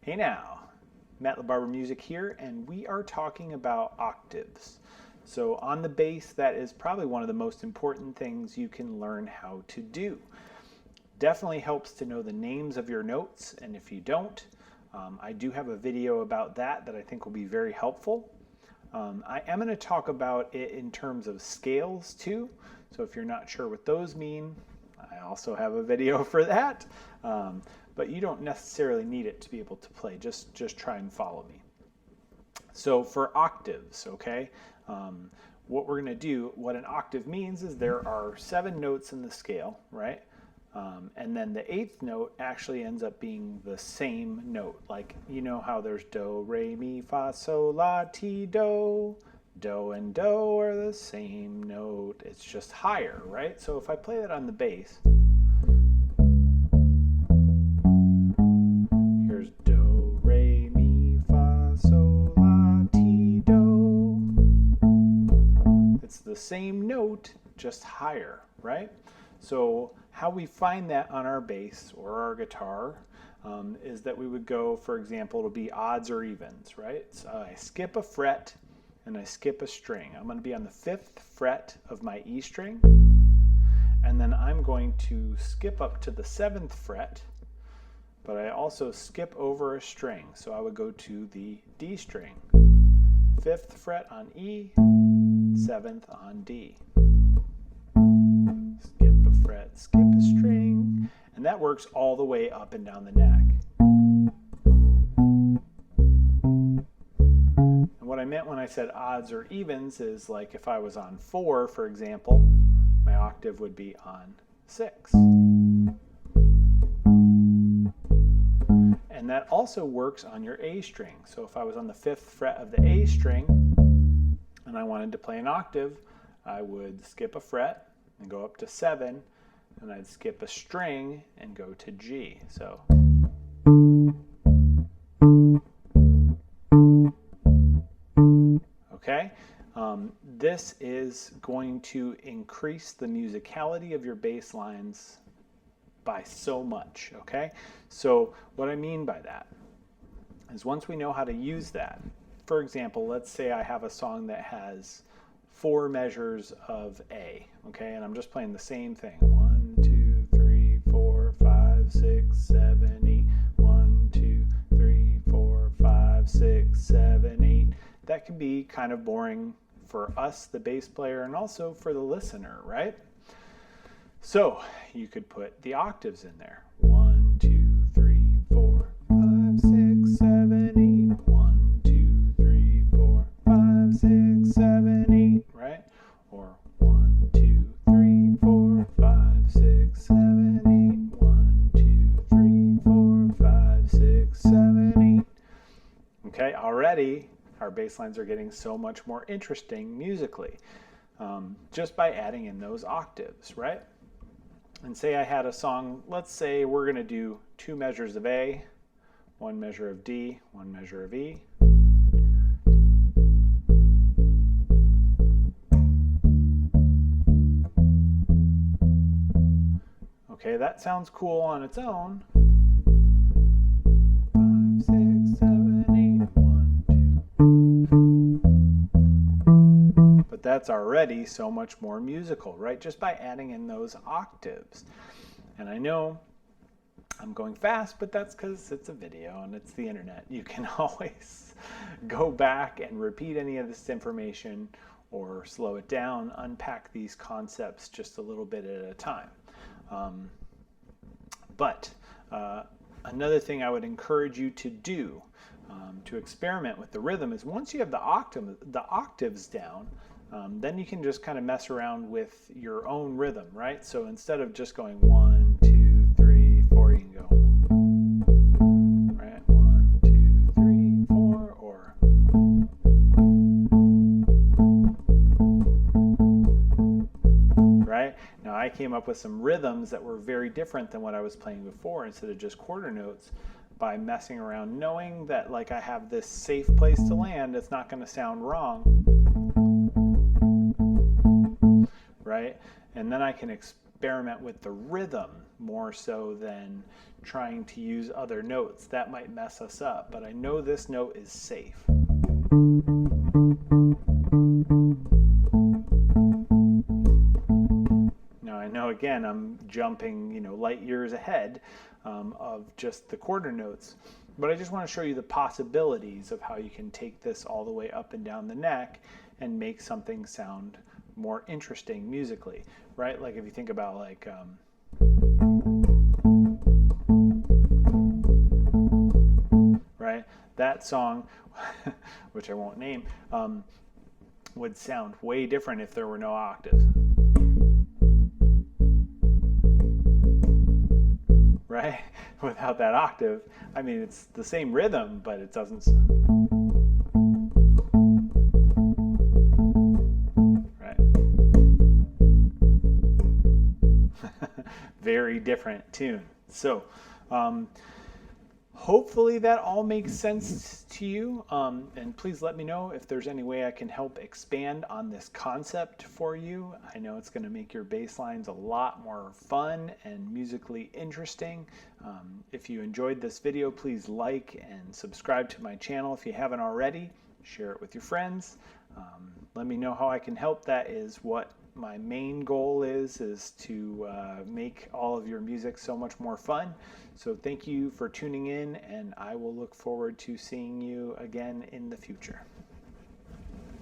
Hey now, LaBarber Music here, and we are talking about octaves. So on the bass, that is probably one of the most important things you can learn how to do. Definitely helps to know the names of your notes, and if you don't, I do have a video about that I think will be very helpful. I am going to talk about it in terms of scales too, so if you're not sure what those mean, I also have a video for that. But you don't necessarily need it to be able to play. Just try and follow me. So for octaves, okay, what we're going to do, what an octave means is there are 7 notes in the scale, right? And then the 8th note actually ends up being the same note. Like, you know how there's do, re, mi, fa, sol, la, ti, do. Do and do are the same note. It's just higher, right? So if I play that on the bass, here's do, re, mi, fa, sol, la, ti, do. It's the same note, just higher, right? So how we find that on our bass or our guitar is that we would go, for example, it'll be odds or evens, right? So I skip a fret and I skip a string. I'm going to be on the 5th fret of my E string, and then I'm going to skip up to the 7th fret, but I also skip over a string. So I would go to the D string, 5th fret on E, 7th on D. Skip a fret, skip a string, and that works all the way up and down the neck. And what I meant when I said odds or evens is, like, if I was on 4, for example, my octave would be on 6. And that also works on your A string. So if I was on the 5th fret of the A string and I wanted to play an octave, I would skip a fret and go up to 7, and I'd skip a string and go to G. So okay, this is going to increase the musicality of your bass lines by so much. Okay, so what I mean by that is, once we know how to use that, for example, let's say I have a song that has 4 measures of A, okay, and I'm just playing the same thing. 1, 2, 3, 4, 5, 6, 7, 8. 1, 2, 3, 4, 5, 6, 7, 8. That can be kind of boring for us, the bass player, and also for the listener, right? So you could put the octaves in there. 1, 2, 3, 4, 5, 6, 7, 8. 1, 2, 3, 4, 5, 6, 7, 8. Right? Or 1, 2, 3, 4, 5, 6, 7, 8. 1, 2, 3, 4, 5, 6, 7, 8. Okay, already our bass lines are getting so much more interesting musically, just by adding in those octaves, right? And say I had a song, let's say we're going to do 2 measures of A, 1 measure of D, 1 measure of E. Okay, that sounds cool on its own. 5, 6, 7, 8, 1, 2. But that's already so much more musical, right? Just by adding in those octaves. And I know I'm going fast, but that's because it's a video and it's the internet. You can always go back and repeat any of this information, or slow it down, unpack these concepts just a little bit at a time. But another thing I would encourage you to do to experiment with the rhythm is, once you have the octaves down, then you can just kind of mess around with your own rhythm, right? So instead of just going 1, 2, 3, 4, you can go, right? 1, 2, 3, 4, or right? Now I came up with some rhythms that were very different than what I was playing before, instead of just quarter notes, by messing around, knowing that, like, I have this safe place to land. It's not going to sound wrong, right? And then I can experiment with the rhythm more so than trying to use other notes. That might mess us up, but I know this note is safe. Now I know again I'm jumping, light years ahead of just the quarter notes, but I just want to show you the possibilities of how you can take this all the way up and down the neck and make something sound more interesting musically, right? Like if you think about like right, that song, which I won't name, would sound way different if there were no octaves. Right? Without that octave, I mean, it's the same rhythm, but it doesn't. Right? Very different tune. So, hopefully that all makes sense to you. And please let me know if there's any way I can help expand on this concept for you. I know it's going to make your bass lines a lot more fun and musically interesting. If you enjoyed this video, please like and subscribe to my channel if you haven't already. Share it with your friends. Let me know how I can help. That is what my main goal is to make all of your music so much more fun. So thank you for tuning in, and I will look forward to seeing you again in the future.